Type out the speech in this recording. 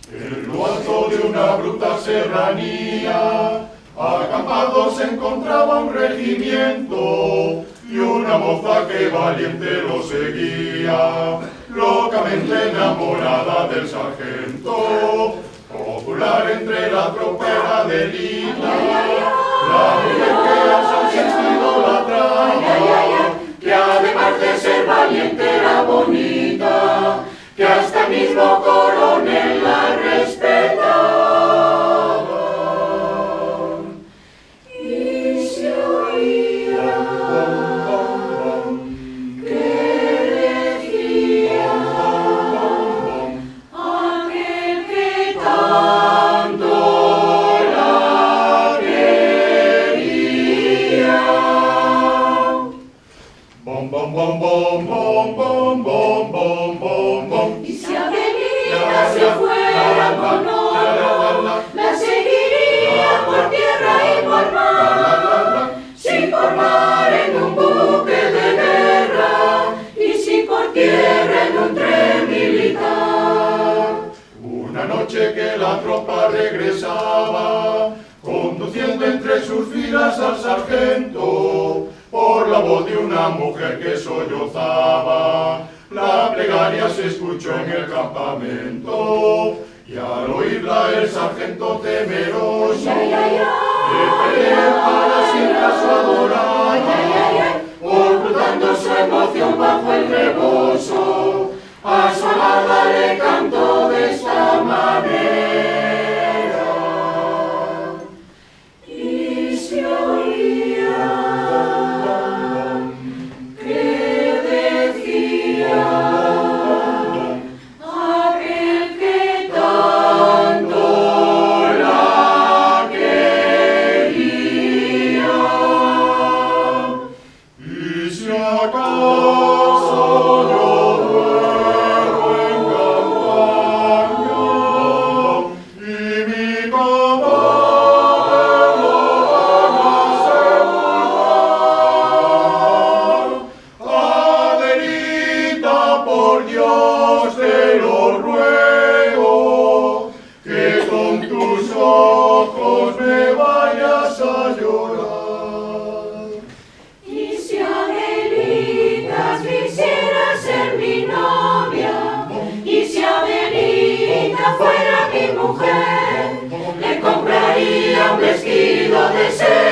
En lo alto de una bruta serranía, acampado se encontraba un regimiento y una moza que valiente lo seguía, locamente enamorada del sargento, popular entre la tropa de Lina, la mujer que al sargento idolatraba, que además de ser valiente era bonita, que hasta el mismo coronel la respetaba. Y se oía que decía aquel que tanto la quería. Bom, bom, bom, bom, bom, bom, bom, bom, bom, bom. Y si Adelita se fuera con otro, la seguiría por tierra y por mar. Si por mar en un buque de guerra, y si por tierra en un tren militar. Una noche que la tropa regresaba, conduciendo entre sus filas al sargento, por la voz de una mujer que sollozaba, la plegaria se escuchó en el campamento, y al oírla el sargento temeroso, de perder para siempre a su adorada, ocultando su emoción bajo el rebozo, a su amada le cantó de esta manera. Y se oía que decía aquel que tanto la quería. Y si acaso yo duermo en campaña y mi cadáver lo van a sepultar, Adelita, por Dios te lo ruego, que con tus ojos me vayas a llorar. Y si Adelita quisiera ser mi novia, y si Adelita fuera mi mujer, le compraría un vestido de seda